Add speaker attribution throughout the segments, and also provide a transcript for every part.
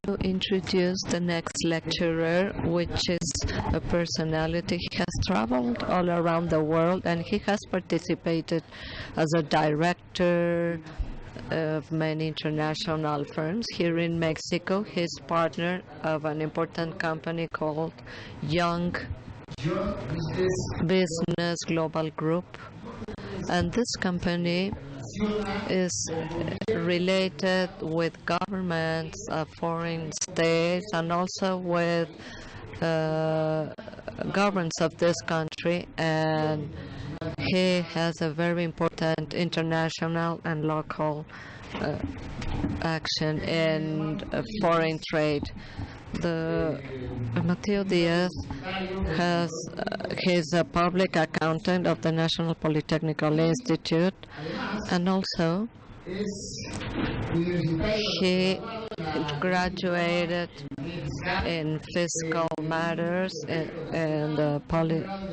Speaker 1: to introduce the next lecturer, which is a personality. He has traveled all around the world, and he has participated as a director of many international firms. Here in Mexico, he's partner of an important company called Young Business Global Group, and this company is related with governments of foreign states and also with governments of this country, and he has a very important international and local action in foreign trade. Mateo Diaz he's a public accountant of the National Polytechnical Institute, and also he graduated in fiscal matters in the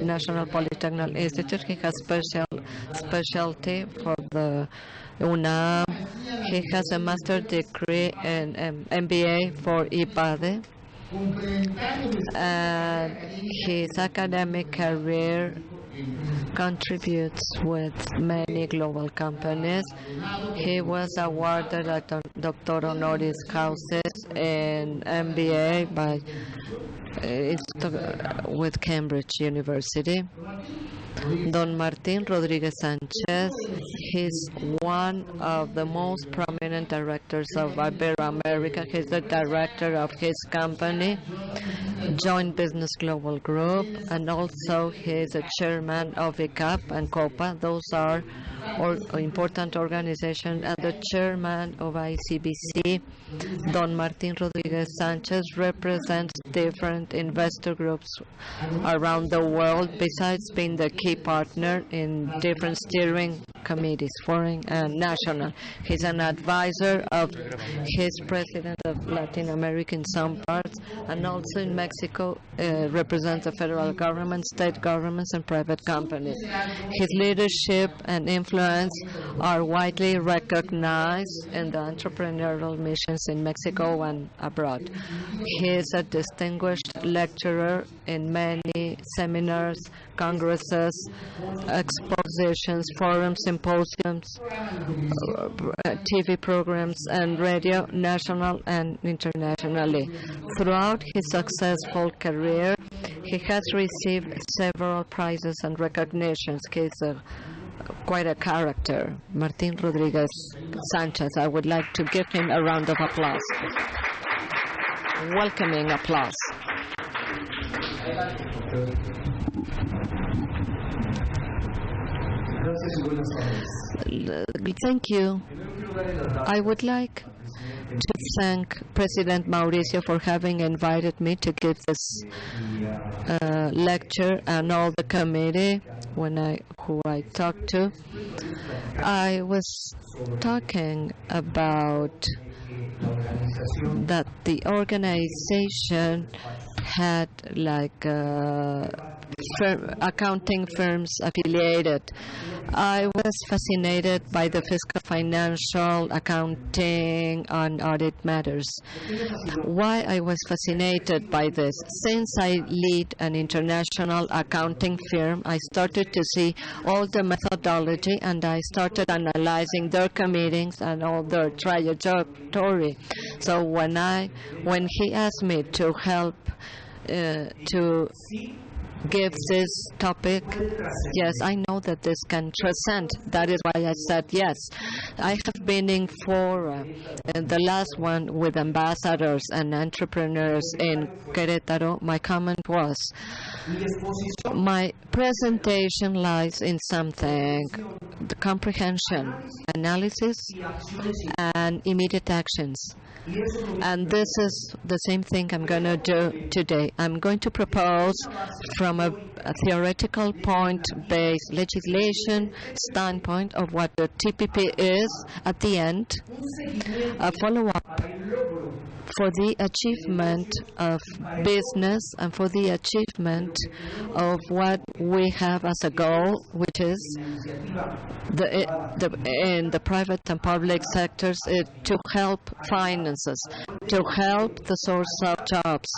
Speaker 1: National Polytechnical Institute. He has specialty for the UNAM. He has a master's degree in MBA for IPADE, and his academic career contributes with many global companies. He was awarded a Doctor Honoris Causa in MBA with Cambridge University. Don Martín Rodríguez Sánchez, he's one of the most prominent directors of Ibero-America. He's the director of his company, Joint Business Global Group, and also he's a chairman of ICAP and COPA. Those are important organizations, and the chairman of ICBC. Don Martín Rodríguez Sánchez represents different investor groups around the world, besides being the key partner in different steering committees, foreign and national. He's an advisor of his president of Latinoamerica in some parts, and also in Mexico represents the federal government, state governments, and private companies. His leadership and influence are widely recognized in the entrepreneurial missions in Mexico and abroad. He is a distinguished lecturer in many seminars, congresses, expositions, forums, symposiums, TV programs, and radio, national and internationally. Throughout his successful career, he has received several prizes and recognitions. He's quite a character. Martín Rodríguez Sánchez. I would like to give him a round of applause. Welcoming applause. Thank you. I would like to thank President Mauricio for having invited me to give this lecture, and all the committee who I talked to. I was talking about that the organization had like accounting firms affiliated. I was fascinated by the fiscal, financial, accounting, and audit matters. Why I was fascinated by this? Since I lead an international accounting firm, I started to see all the methodology, and I started analyzing their committees and all their trajectory. So when he asked me to help to give this topic, yes, I know that this can transcend. That is why I said yes. I have been in fora, and the last one with ambassadors and entrepreneurs in Querétaro. My comment was, my presentation lies in something: the comprehension, analysis, and immediate actions. And this is the same thing I'm going to do today. I'm going to propose from a theoretical point-based legislation standpoint of what the TPP is, at the end, a follow-up for the achievement of business and for the achievement of what we have as a goal, which is in the private and public sectors, to help finances, to help the source of jobs,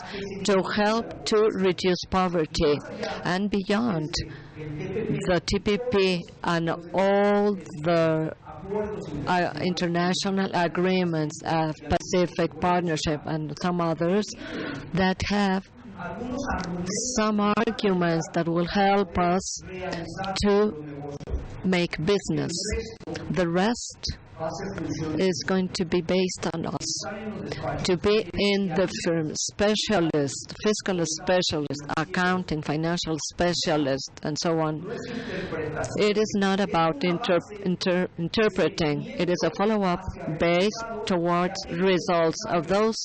Speaker 1: to help to reduce poverty, and beyond the TPP and all the international agreements of Pacific Partnership and some others that have some arguments that will help us to make business. The rest is going to be based on us, to be in the firm, specialist, fiscal specialist, accounting, financial specialist, and so on. It is not about interpreting. It is a follow-up based towards results of those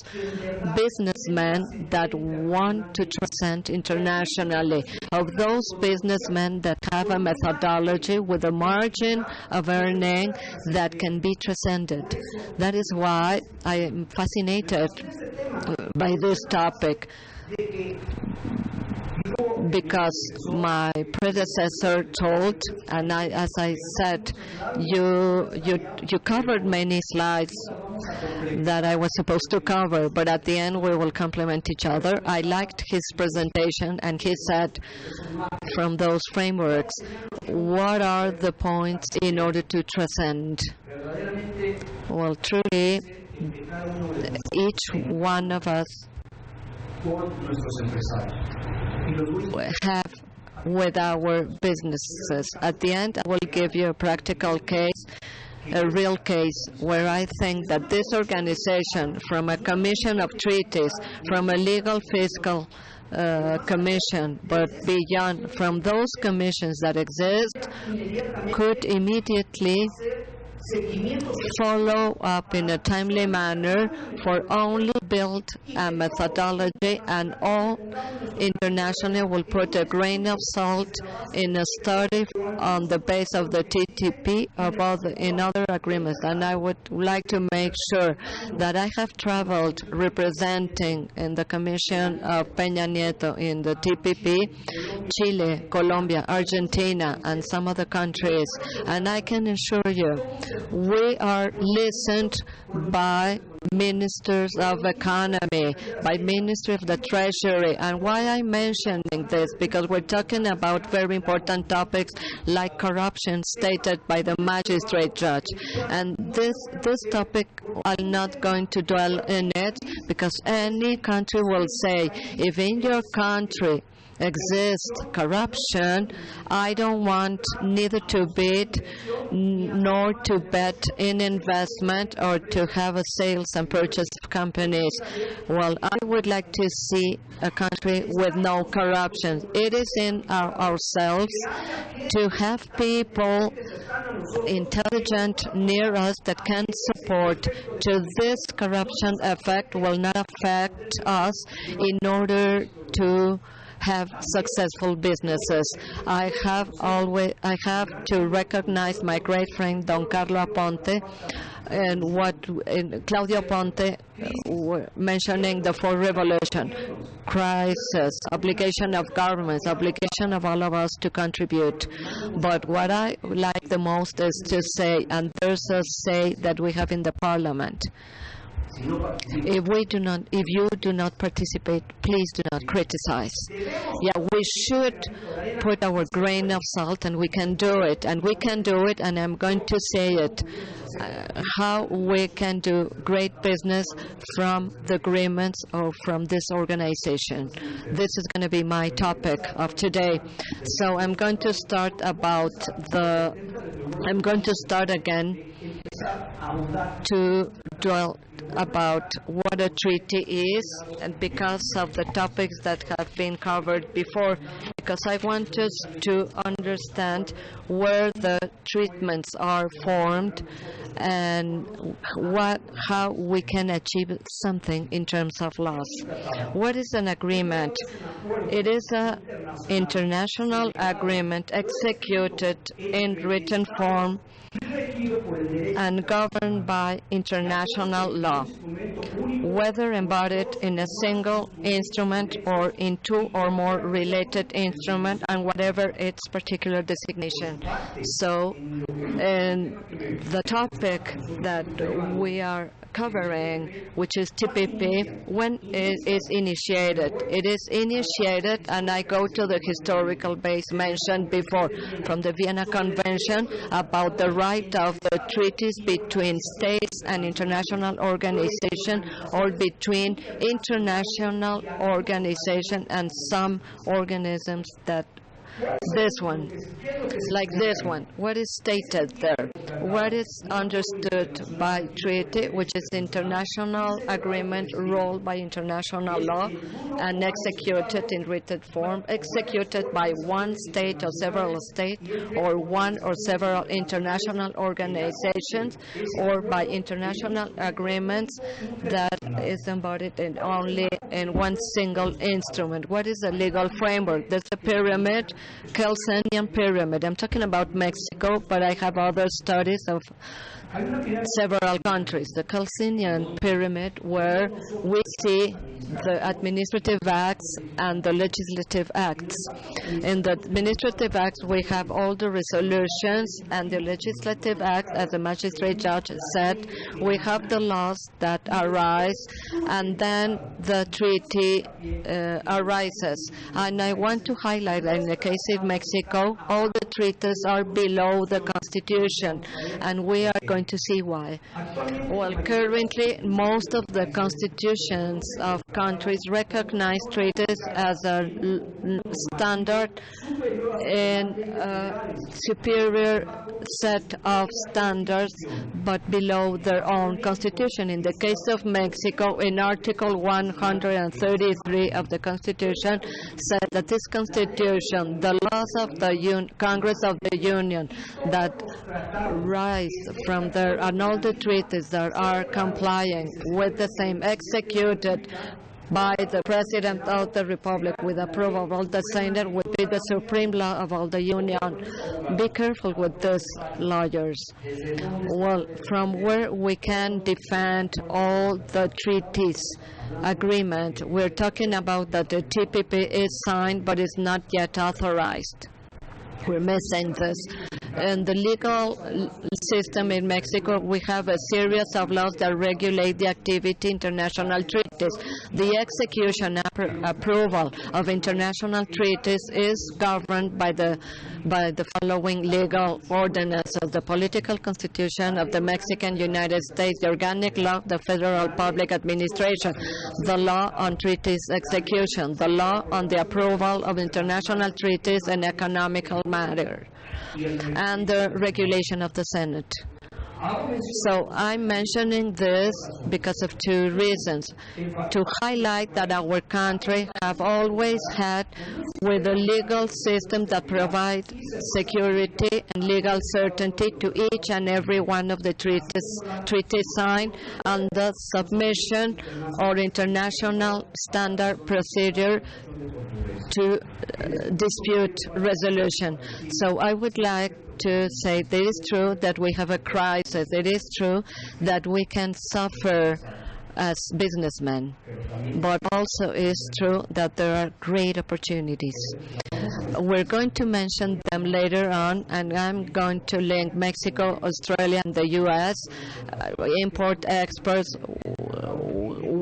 Speaker 1: businessmen that want to transcend internationally, of those businessmen that have a methodology with a margin of earning that can be transcended. That is why I am fascinated by this topic, because my predecessor told, and as I said, you covered many slides that I was supposed to cover, but at the end we will complement each other. I liked his presentation, and he said, from those frameworks, what are the points in order to transcend? Well, truly, each one of us have with our businesses. At the end, I will give you a practical case, a real case, where I think that this organization, from a commission of treaties, from a legal fiscal commission, but beyond, from those commissions that exist, could immediately follow up in a timely manner for only build a methodology, and all internationally will put a grain of salt in a study on the base of the TTP in other agreements. And I would like to make sure that I have traveled representing in the commission of Peña Nieto in the TPP, Chile, Colombia, Argentina, and some other countries, and I can assure you we are listened by ministers of economy, by ministry of the treasury. And why I'm mentioning this? Because we're talking about very important topics like corruption stated by the magistrate judge. And this topic, I'm not going to dwell in it, because any country will say, if in your country exists corruption, I don't want neither to bid nor to bet in investment or to have a sales and purchase of companies. Well, I would like to see a country with no corruption. It is in ourselves to have people intelligent near us that can support to this corruption effect will not affect us in order to have successful businesses. I have to recognize my great friend Don Carlo Aponte and Claudio Ponte mentioning the fourth revolution: crisis, obligation of governments, obligation of all of us to contribute. But what I like the most is to say, and there's a say that we have in the parliament, if you do not participate, please do not criticize. Yeah, we should put our grain of salt, and we can do it, and I'm going to say it, how we can do great business from the agreements or from this organization. This is going to be my topic of today. So I'm going to start again to dwell about what a treaty is, and because of the topics that have been covered before, because I want us to understand where the treatments are formed and how we can achieve something in terms of laws. What is an agreement? It is an international agreement executed in written form and governed by international law. whether embodied in a single instrument or in two or more related instruments, and whatever its particular designation. So, the topic that we are covering, which is TPP, when it is initiated. It is initiated, and I go to the historical base mentioned before, from the Vienna Convention about the right of the treaties between states and international organization, or between international organization and some organisms that like this one. What is stated there? What is understood by treaty, which is international agreement ruled by international law and executed in written form, executed by one state or several states, or one or several international organizations, or by international agreements that is embodied in only in one single instrument. What is the legal framework? There's a pyramid, Kelsenian pyramid. I'm talking about Mexico, but I have other studies of several countries. The Kelsenian pyramid, where we see the administrative acts and the legislative acts. In the administrative acts, we have all the resolutions, and the legislative acts, as the magistrate judge said, we have the laws that arise, and then the treaty arises. And I want to highlight that in the case of Mexico, all the treaties are below the Constitution, and we are going to see why. Well, currently, most of the constitutions of countries recognize treaties as a standard in a superior set of standards, but below their own constitution. In the case of Mexico, in Article 133 of the Constitution, said that this Constitution, the laws of the Congress of the Union that rise from there, and all the treaties that are complying with the same, executed by the President of the Republic with approval of all the Senate, would be the supreme law of all the Union. Be careful with this, lawyers. Well, from where we can defend all the treaties agreement, we're talking about that the TPP is signed but is not yet authorized. We're missing this. In the legal system in Mexico, we have a series of laws that regulate the activity international treaties. The execution approval of international treaties is governed by the following legal ordinances: the political constitution of the Mexican United States, the organic law of the Federal Public Administration, the law on treaties execution, the law on the approval of international treaties and economical matter, and the regulation of the Senate. So I'm mentioning this because of two reasons. To highlight that our country have always had with a legal system that provides security and legal certainty to each and every one of the treaties signed, and the submission or international standard procedure to dispute resolution. So I would like to say that it is true that we have a crisis. It is true that we can suffer as businessmen, but also it is true that there are great opportunities. We're going to mention them later on, and I'm going to link Mexico, Australia, and the U.S., import exports,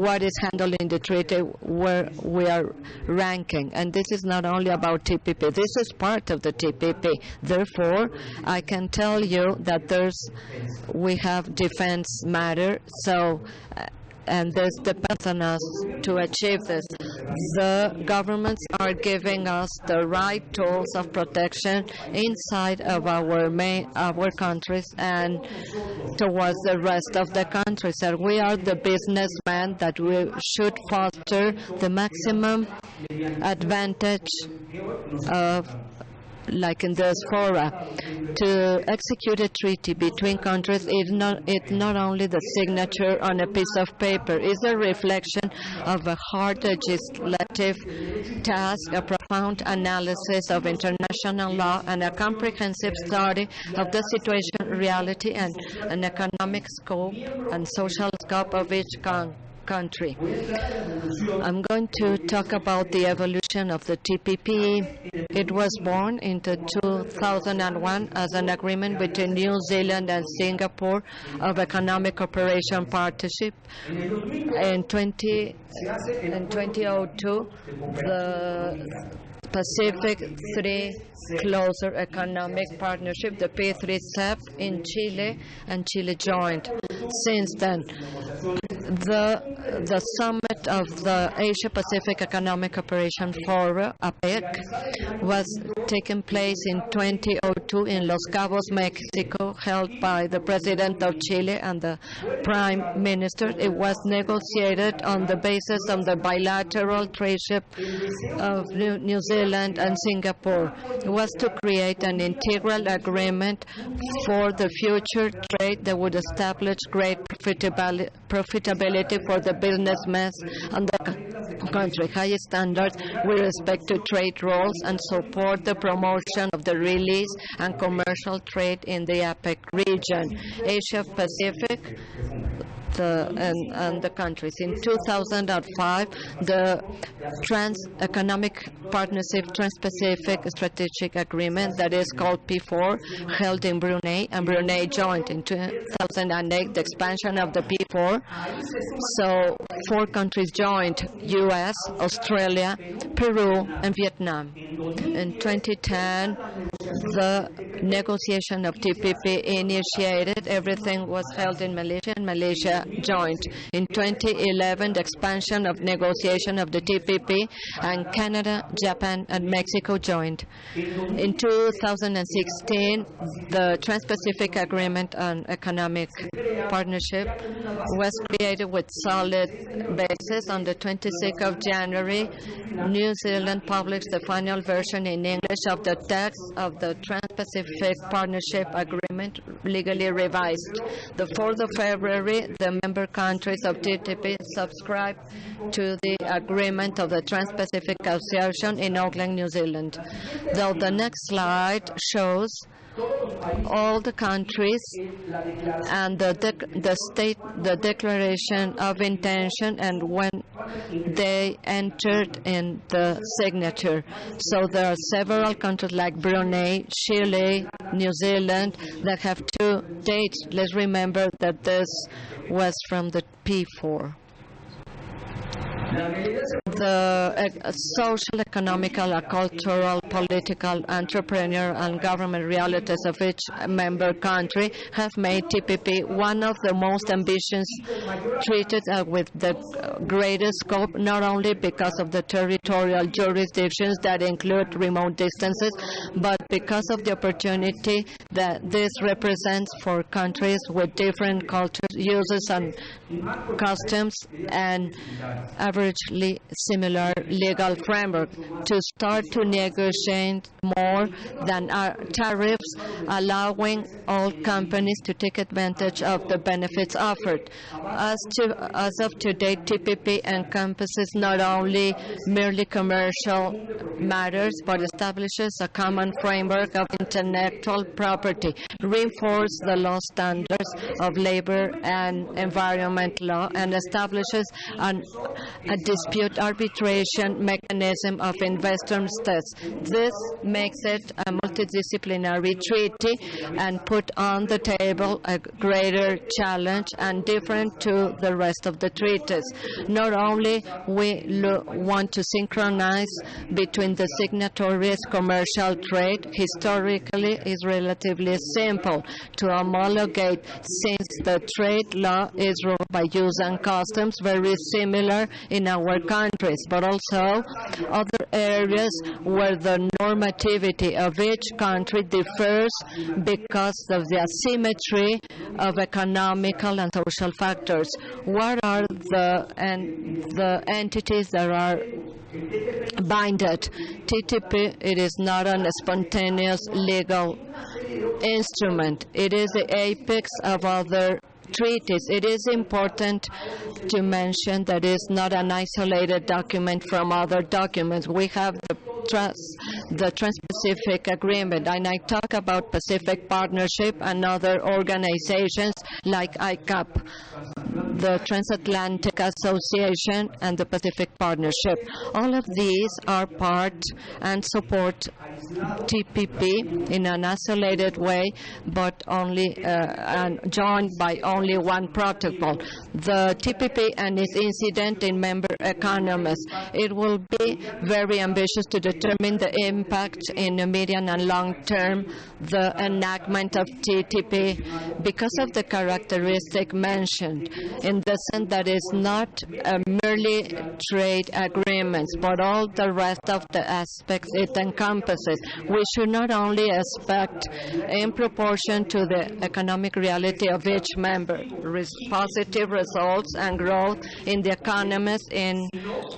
Speaker 1: what is handled in the treaty, where we are ranking. And this is not only about TPP. This is part of the TPP. Therefore, I can tell you that we have defense matter. So, and this depends on us to achieve this. The governments are giving us the right tools of protection inside of our countries and towards the rest of the countries. And we are the businessmen that we should foster the maximum advantage of, like in this fora. To execute a treaty between countries is not only the signature on a piece of paper. It's a reflection of a hard legislative task, a profound analysis of international law, and a comprehensive study of the situation, reality, and an economic scope and social scope of each country. I'm going to talk about the evolution of the TPP. It was born in 2001 as an agreement between New Zealand and Singapore of economic cooperation partnership. In 2002, the Pacific 3 closer economic partnership, the P3 step in Chile, and Chile joined. Since then, the summit of the Asia-Pacific Economic Cooperation Forum, APEC, was taking place in 2002 in Los Cabos, Mexico, held by the President of Chile and the Prime Minister. It was negotiated on the basis of the bilateral trade of New Zealand and Singapore. It was to create an integral agreement for the future trade that would establish great profitability for the businessmen and the country, high standards with respect to trade rules, and support the promotion of the release and commercial trade in the APEC region, Asia Pacific, and the countries. In 2005, the Trans-Economic Partnership Trans-Pacific Strategic Agreement, that is called P4, held in Brunei, and Brunei joined. In 2008, the expansion of the P4. So 4 countries joined: U.S., Australia, Peru, and Vietnam. In 2010, the negotiation of TPP initiated. Everything was held in Malaysia, and Malaysia joined. In 2011, the expansion of negotiation of the TPP, and Canada, Japan, and Mexico joined. In 2016, the Trans-Pacific Agreement on Economic Partnership was created with solid basis. On the 26th of January, New Zealand published the final version in English of the text of the Trans-Pacific Partnership Agreement, legally revised. The 4th of February, the member countries of TPP subscribed to the agreement of the Trans-Pacific Association in Auckland, New Zealand. Though the next slide shows all the countries and the declaration of intention and when they entered in the signature. So there are several countries like Brunei, Chile, New Zealand that have 2 dates. Let's remember that this was from the P4. The social, economical, cultural, political, entrepreneurial, and government realities of each member country have made TPP one of the most ambitious treaties with the greatest scope, not only because of the territorial jurisdictions that include remote distances, but because of the opportunity that this represents for countries with different cultures, uses, and customs, and averagely similar legal framework to start to negotiate more than tariffs, allowing all companies to take advantage of the benefits offered. As of today, TPP encompasses not only merely commercial matters, but establishes a common framework of intellectual property, reinforces the law standards of labor and environment law, and establishes a dispute arbitration mechanism of investors' states. This makes it a multidisciplinary treaty and put on the table a greater challenge and different to the rest of the treaties. Not only we want to synchronize between the signatories' commercial trade, historically is relatively simple to homologate since the trade law is ruled by use and customs, very similar in our countries, but also other areas where the normativity of each country differs because of the asymmetry of economical and social factors. What are the entities that are binded? TTP, it is not a spontaneous legal instrument. It is the apex of other treaties. It is important to mention that it is not an isolated document from other documents. We have the Trans-Pacific Agreement, and I talk about Pacific Partnership and other organizations like ICAP. the Transatlantic Association, and the Pacific Partnership. All of these are part and support TPP in an isolated way, but only and joined by only one protocol. The TPP and its incident in member economies. It will be very ambitious to determine the impact in the medium and long term, the enactment of TPP, because of the characteristic mentioned, in the sense that it's not merely trade agreements, but all the rest of the aspects it encompasses. We should not only expect in proportion to the economic reality of each member, positive results and growth in the economies in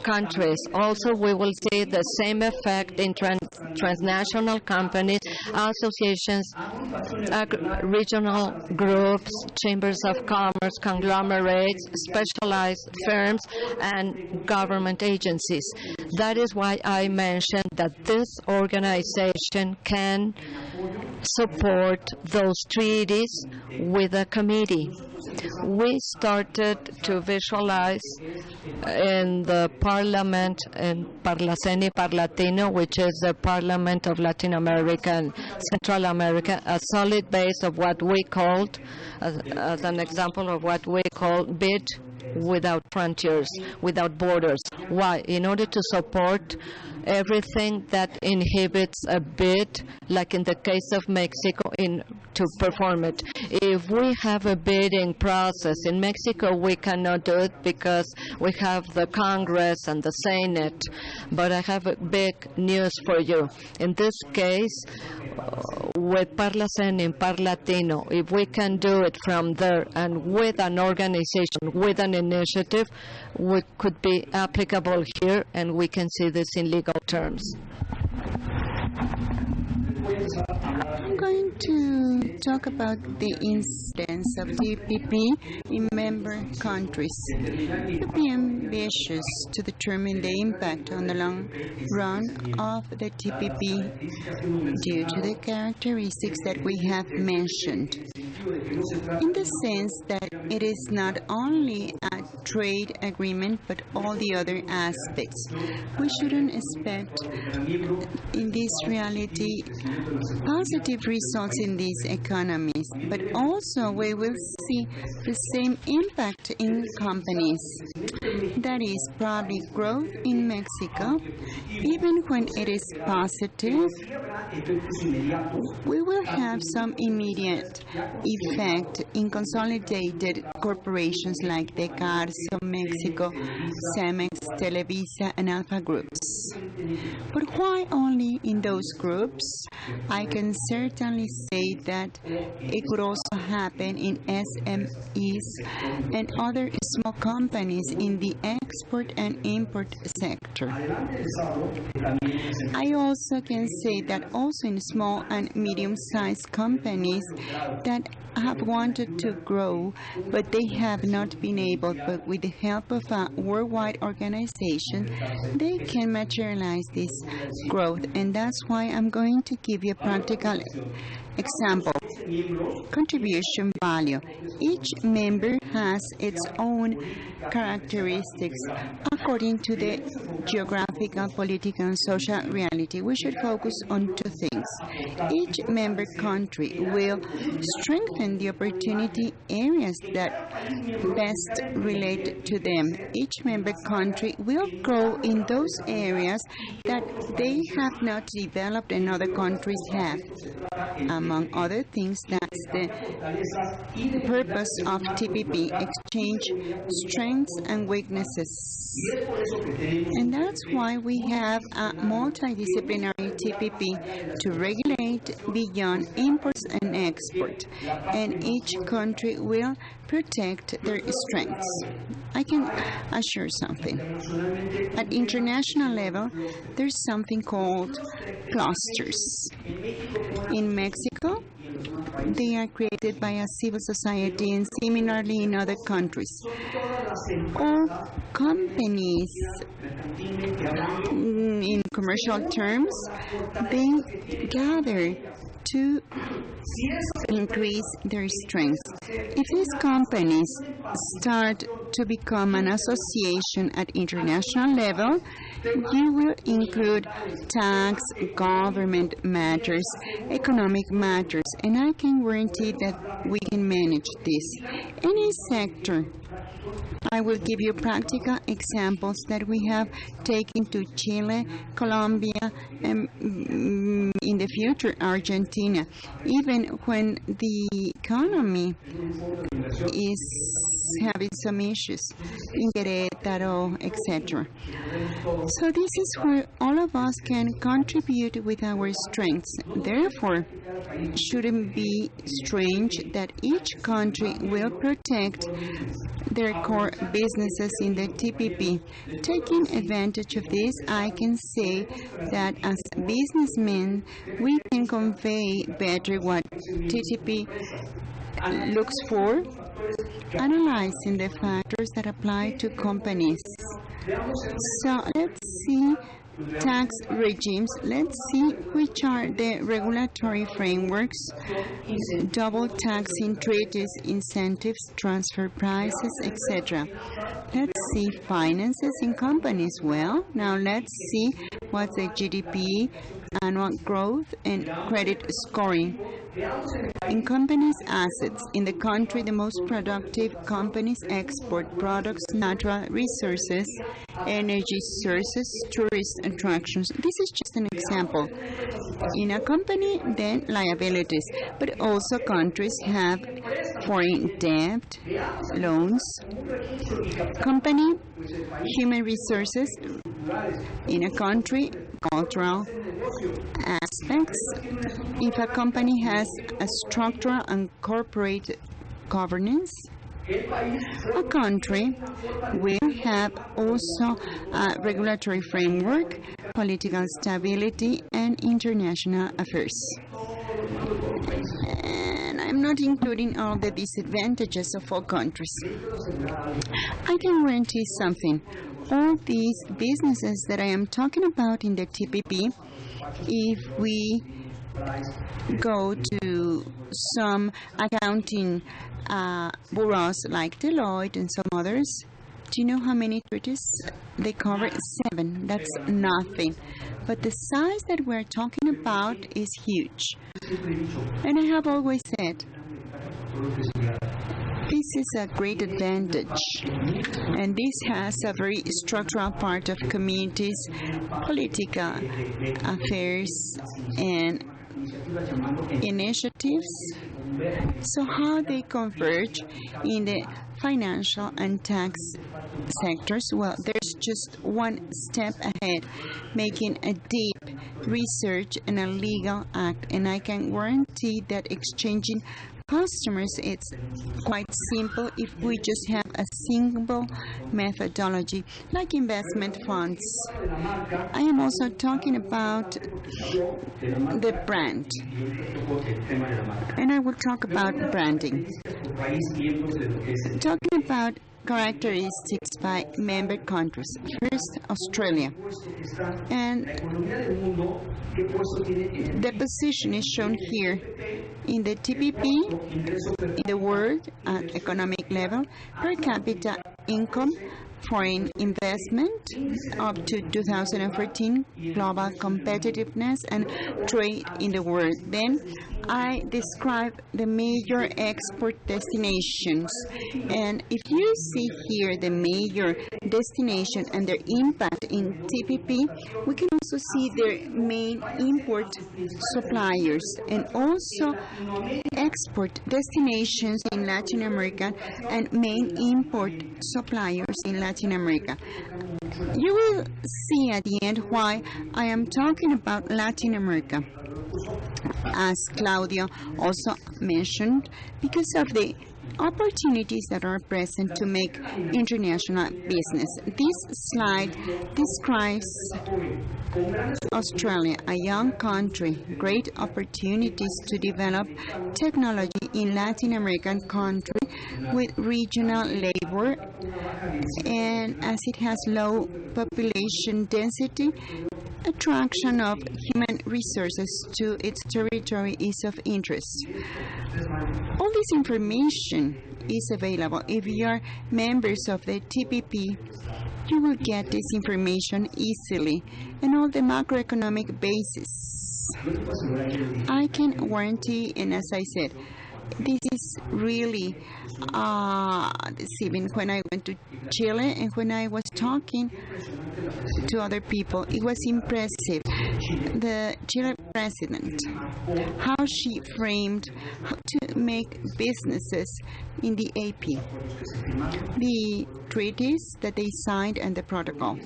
Speaker 1: countries. Also, we will see the same effect in transnational companies, associations, regional groups, chambers of commerce, conglomerates, specialized firms, and government agencies. That is why I mentioned that this organization can support those treaties with a committee. We started to visualize in the parliament in Parlaceni Parlatino, which is the parliament of Latin America and Central America, a solid base of what we called, as an example of what we call bid without frontiers, without borders. Why? In order to support everything that inhibits a bid, like in the case of Mexico, to perform it. If we have a bidding process in Mexico, we cannot do it because we have the Congress and the Senate. But I have a big news for you. In this case, with Parlacen in Parlatino, if we can do it from there and with an organization, with an initiative, we could be applicable here, and we can see this in legal terms.
Speaker 2: I'm going to talk about the incidence of TPP in member countries. It would be ambitious to determine the impact on the long run of the TPP due to the characteristics that we have mentioned. In the sense that it is not only a trade agreement, but all the other aspects. We shouldn't expect in this reality positive results in these economies, but also we will see the same impact in companies. That is probably growth in Mexico. Even when it is positive, we will have some immediate effect in consolidated corporations like the Carso, Mexico, Cemex, Televisa, and Alpha Groups. But why only in those groups? I can certainly say that it could also happen in SMEs and other small companies in the export and import sector. I also can say that also in small and medium-sized companies that have wanted to grow, but they have not been able, but with the help of a worldwide organization, they can materialize this growth. And that's why I'm going to give you a practical example. Contribution value. Each member has its own characteristics according to the geographical, political, and social reality. We should focus on two things. Each member country will strengthen the opportunity areas that best relate to them. Each member country will grow in those areas that they have not developed and other countries have. Among other things, that's the purpose of TPP, exchange strengths and weaknesses. And that's why we have a multidisciplinary TPP to regulate beyond imports and export. And each country will protect their strengths. I can assure something. At international level, there's something called clusters. In Mexico, they are created by a civil society, and similarly in other countries. All companies, in commercial terms, they gather to increase their strengths. If these companies start to become an association at international level, you will include tax, government matters, economic matters, and I can guarantee that we can manage this. Any sector. I will give you practical examples that we have taken to Chile, Colombia, and in the future Argentina, even when the economy is having some issues in Querétaro, etc. So this is where all of us can contribute with our strengths. Therefore, it shouldn't be strange that each country will protect their core businesses in the TPP. Taking advantage of this, I can say that as businessmen, we can convey better what TPP looks for, analyzing the factors that apply to companies. So let's see tax regimes. Let's see which are the regulatory frameworks, double taxing treaties, incentives, transfer prices, etc. Let's see finances in companies. Well, now let's see what's the GDP, annual growth, and credit scoring. In companies' assets, in the country, the most productive companies export products, natural resources, energy sources, tourist attractions. This is just an example. In a company, then liabilities, but also countries have foreign debt, loans. Company, human resources. In a country, cultural aspects. If a company has a structural and corporate governance, a country will have also a regulatory framework, political stability, and international affairs. And I'm not including all the disadvantages of all countries. I can guarantee something. All these businesses that I am talking about in the TPP, if we go to some accounting bureaus like Deloitte and some others, do you know how many treaties they cover? 7. That's nothing. But the size that we're talking about is huge. And I have always said, this is a great advantage, and this has a very structural part of communities, political affairs, and initiatives. So how they converge in the financial and tax sectors? Well, there's just one step ahead, making a deep research and a legal act, and I can guarantee that exchanging customers, it's quite simple if we just have a single methodology, like investment funds. I am also talking about the brand, and I will talk about branding. Talking about characteristics by member countries. First, Australia. And the position is shown here. In the TPP, in the world at economic level, per capita income, foreign investment up to 2014, global competitiveness, and trade in the world. Then I describe the major export destinations, and if you see here the major destination and their impact in TPP, we can also see their main import suppliers and also export destinations in Latin America and main import suppliers in Latin America. You will see at the end why I am talking about Latin America, as Claudio also mentioned, because of the opportunities that are present to make international business. This slide describes Australia, a young country, great opportunities to develop technology in Latin American country with regional labor, and as it has low population density, attraction of human resources to its territory is of interest. All this information is available. If you are members of the TPP, you will get this information easily and all the macroeconomic basis. I can guarantee, and as I said, this is really deceiving. When I went to Chile and when I was talking to other people, it was impressive. The Chile president, how she framed how to make businesses in the AP, the treaties that they signed and the protocol.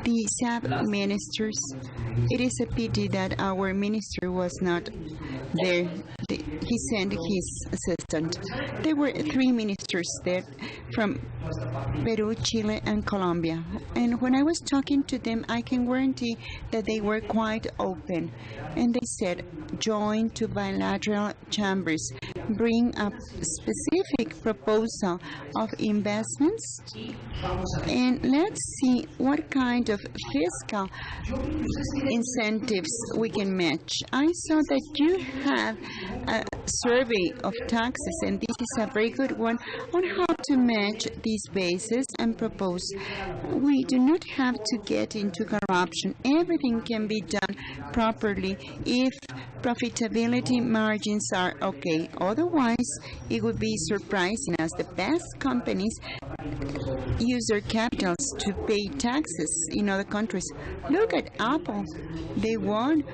Speaker 2: The SAP ministers, it is a pity that our minister was not there. He sent his assistant. There were 3 ministers there from Peru, Chile, and Colombia. And when I was talking to them, I can guarantee that they were quite open. And they said, join to bilateral chambers, bring a specific proposal of investments, and let's see what kind of fiscal incentives we can match. I saw that you have a survey of taxes, and this is a very good one on how to match these bases and propose. We do not have to get into corruption. Everything can be done properly if profitability margins are okay. Otherwise, it would be surprising as the best companies use their capitals to pay taxes in other countries. Look at Apple. They want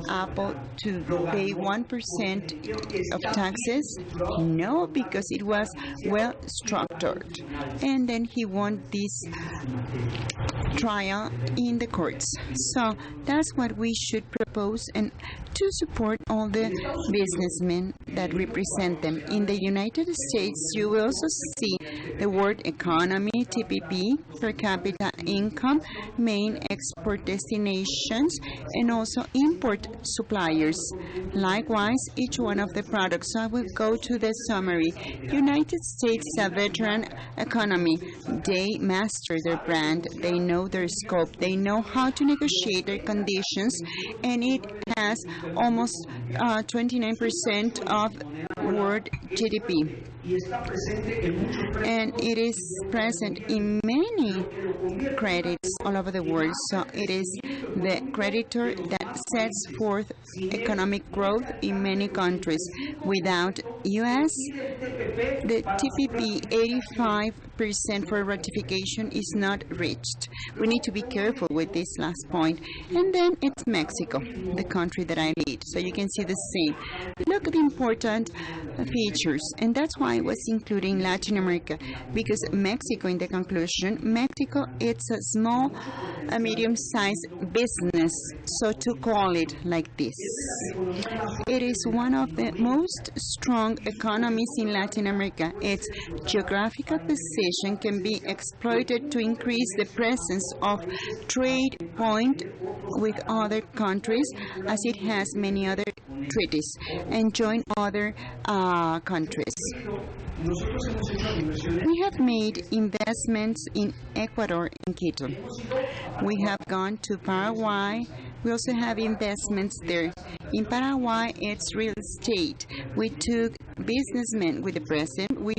Speaker 2: Apple to pay 1% of taxes? No, because it was well structured. And then he won this trial in the courts. So that's what we should propose, and to support all the businessmen that represent them. In the United States, you will also see the word economy, TPP, per capita income, main export destinations, and also import suppliers. Likewise, each one of the products. So I will go to the summary. United States is a veteran economy. They master their brand. They know their scope. They know how to negotiate their conditions, and it has almost 29% of world GDP. And it is present in many credits all over the world. So it is the creditor that sets forth economic growth in many countries. Without U.S., the TPP 85% for ratification is not reached. We need to be careful with this last point. And then it's Mexico, the country that I lead. So you can see the same. Look at the important features, and that's why I was including Latin America, because Mexico, in the conclusion, Mexico, it's a small, medium-sized business, so to call it like this. It is one of the most strong economies in Latin America. Its geographical position can be exploited to increase the presence of trade point with other countries, as it has many other treaties and join other countries. We have made investments in Ecuador and Quito. We have gone to Paraguay. We also have investments there. In Paraguay, it's real estate. We took businessmen with the president. We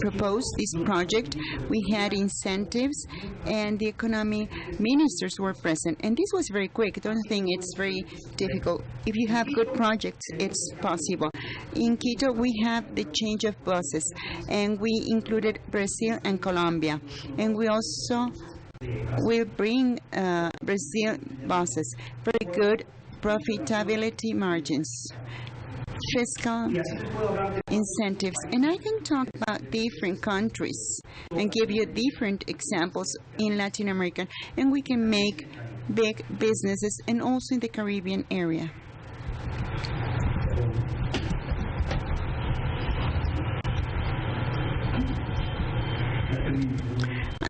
Speaker 2: proposed this project. We had incentives, and the economy ministers were present. And this was very quick. I don't think it's very difficult. If you have good projects, it's possible. In Quito, we have the change of buses, and we included Brazil and Colombia. And we also will bring Brazil buses. Very good profitability margins, fiscal incentives. And I can talk about different countries and give you different examples in Latin America. And we can make big businesses, and also in the Caribbean area.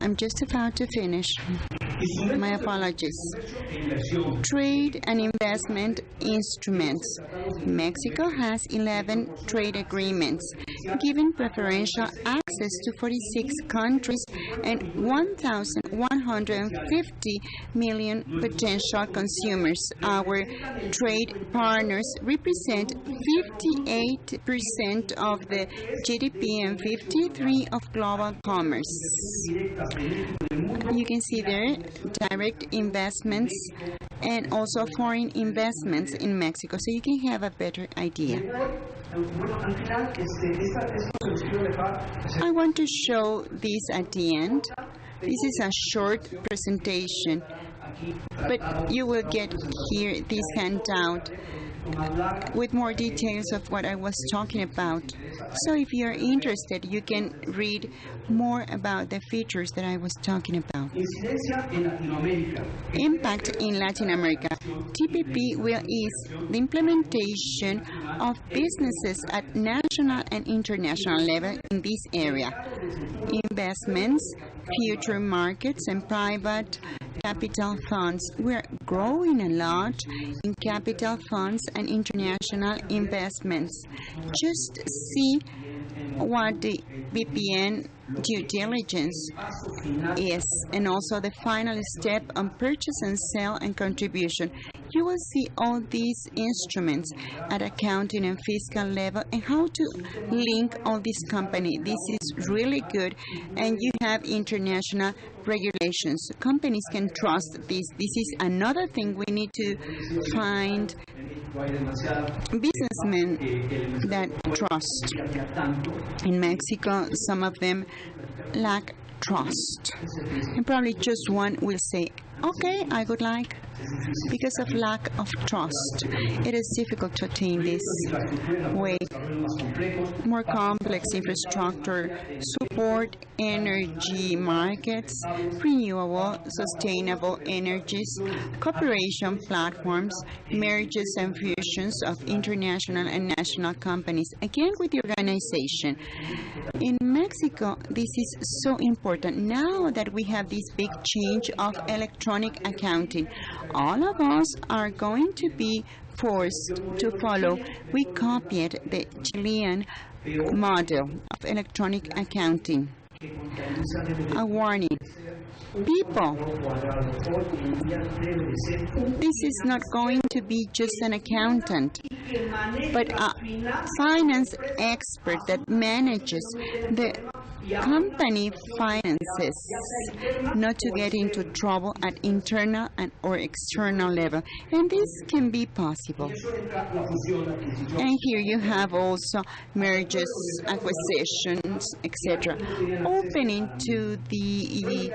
Speaker 2: I'm just about to finish. My apologies. Trade and investment instruments. Mexico has 11 trade agreements, giving preferential access to 46 countries and 1,150 million potential consumers. Our trade partners represent 58% of the GDP and 53% of global commerce. You can see there direct investments and also foreign investments in Mexico, so you can have a better idea. I want to show this at the end. This is a short presentation, but you will get here this handout with more details of what I was talking about. So if you're interested, you can read more about the features that I was talking about. Impact in Latin America. TPP will ease the implementation of businesses at national and international level in this area. Investments, future markets, and private capital funds. We're growing a lot in capital funds and international investments. Just see what the VPN due diligence is, and also the final step on purchase and sale and contribution. You will see all these instruments at accounting and fiscal level and how to link all these companies. This is really good, and you have international regulations. Companies can trust this. This is another thing we need to find businessmen that trust. In Mexico, some of them lack trust. And probably just one will say, okay, I would like, because of lack of trust. It is difficult to attain this way. More complex infrastructure, support energy markets, renewable, sustainable energies, cooperation platforms, mergers and fusions of international and national companies, again with the organization. In Mexico, this is so important. Now that we have this big change of electronic accounting, all of us are going to be forced to follow. We copied the Chilean model of electronic accounting. A warning. People, this is not going to be just an accountant, but a finance expert that manages the company finances, not to get into trouble at internal and or external level, and this can be possible. And here you have also mergers, acquisitions, etc., opening to the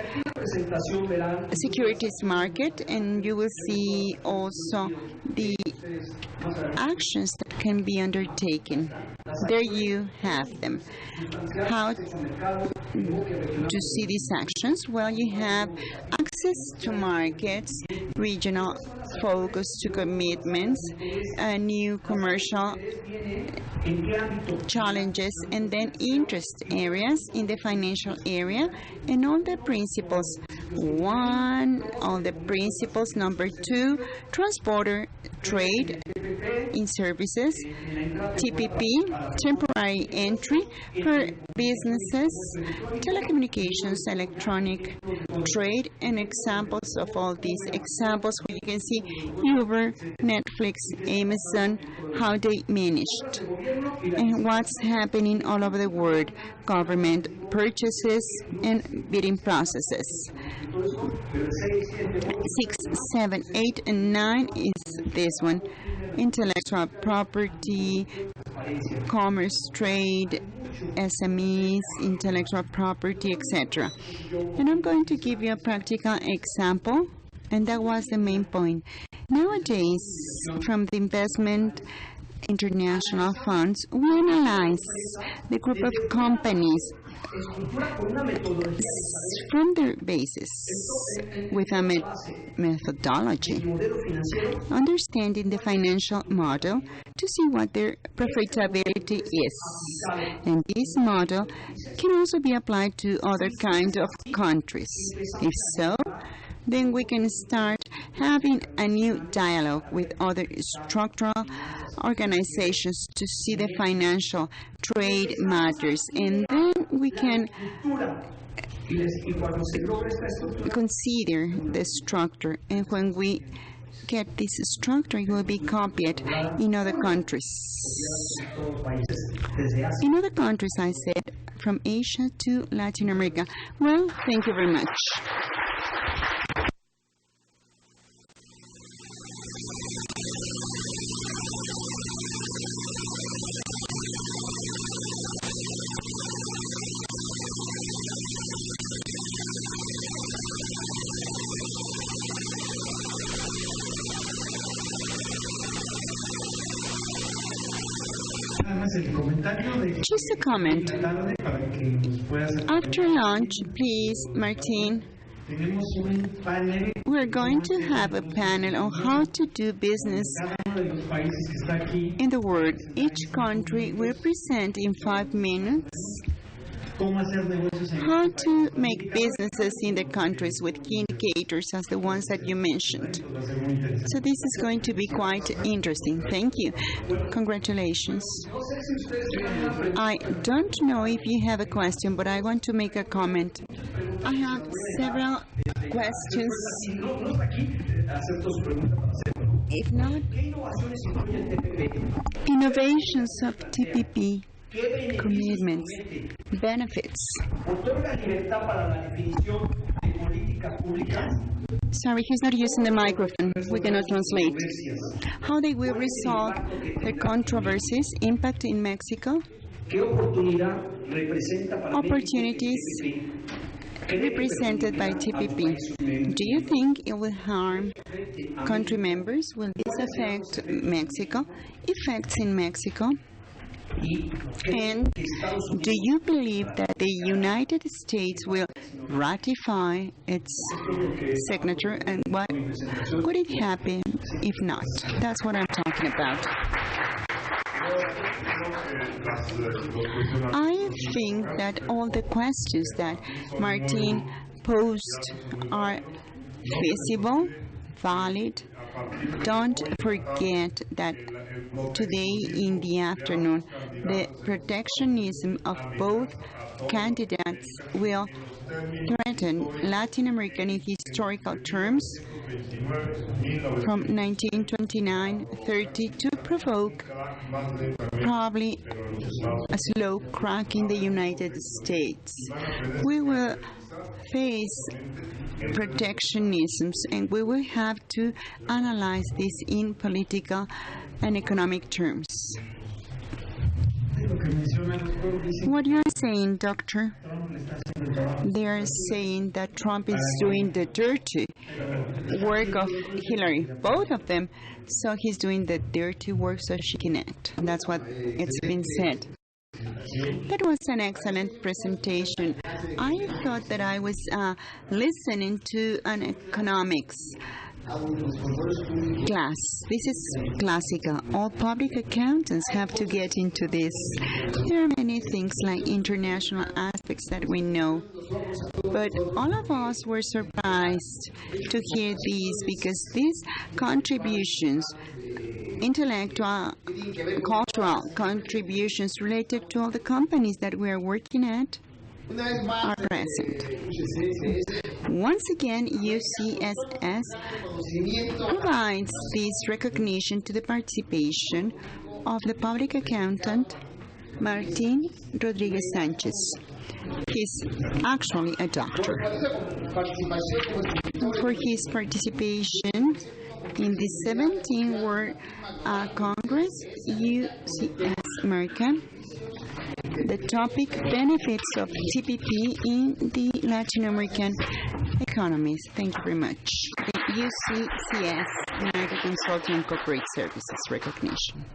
Speaker 2: securities market, and you will see also the actions that can be undertaken. There you have them. How to see these actions? Well, you have access to markets, regional focus to commitments, new commercial challenges, and then interest areas in the financial area, and all the principles. One, all the principles. Number two, transborder trade in services, TPP, temporary entry for businesses, telecommunications, electronic trade, and examples of all these examples where you can see Uber, Netflix, Amazon, how they managed, and what's happening all over the world, government purchases and bidding processes. 6, 7, 8, and 9 is this one. Intellectual property, commerce, trade, SMEs, intellectual property, etc. And I'm going to give you a practical example, and that was the main point. Nowadays, from the investment international funds, we analyze the group of companies from their basis with a methodology, understanding the financial model to see what their profitability is. And this model can also be applied to other kinds of countries. If so, then we can start having a new dialogue with other structural organizations to see the financial trade matters, and then we can consider the structure, and when we get this structure, it will be copied in other countries. In other countries, I said, from Asia to Latin America. Well, thank you very much. Just a comment. After lunch, please, Martin, we're going to have a panel on how to do business in the world. Each country will present in 5 minutes how to make businesses in the countries with key indicators as the ones that you mentioned. So this is going to be quite interesting. Thank you. Congratulations. I don't know if you have a question, but I want to make a comment. I have several questions. If not, innovations of TPP. Commitments, benefits. Sorry, he's not using the microphone. We cannot translate. How they will resolve the controversies, impact in Mexico, opportunities represented by TPP. Do you think it will harm country members? Will this affect Mexico? Effects in Mexico? And do you believe that the United States will ratify its signature, and what would it happen if not? That's what I'm talking about. I think that all the questions that Martin posed are feasible, valid. Don't forget that today in the afternoon, the protectionism of both candidates will threaten Latin America in historical terms from 1929-30 to provoke probably a slow crack in the United States. We will face protectionisms, and we will have to analyze this in political and economic terms. What you're saying, Doctor, they are saying that Trump is doing the dirty work of Hillary, both of them, so he's doing the dirty work so she can act. And that's what it's been said. That was an excellent presentation. I thought that I was listening to an economics class. This is classical. All public accountants have to get into this. There are many things like international aspects that we know, but all of us were surprised to hear these, because these contributions, intellectual, cultural contributions related to all the companies that we are working at, are present. Once again, UC&CS provides this recognition to the participation of the public accountant Martín Rodríguez Sánchez. He's actually a doctor. For his participation in the 17th World Congress, UC&S America, the topic benefits of TPP in the Latin American economies. Thank you very much. The UC&CS, United Consulting and Corporate Services recognition.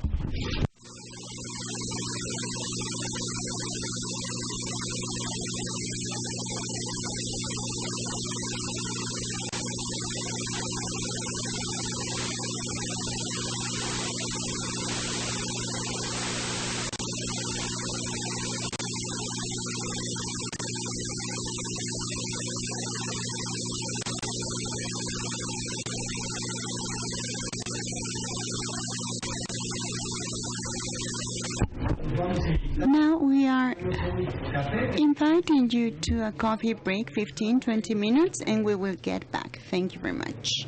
Speaker 2: Now we are inviting you to a coffee break, 15-20 minutes, and we will get back. Thank you very much.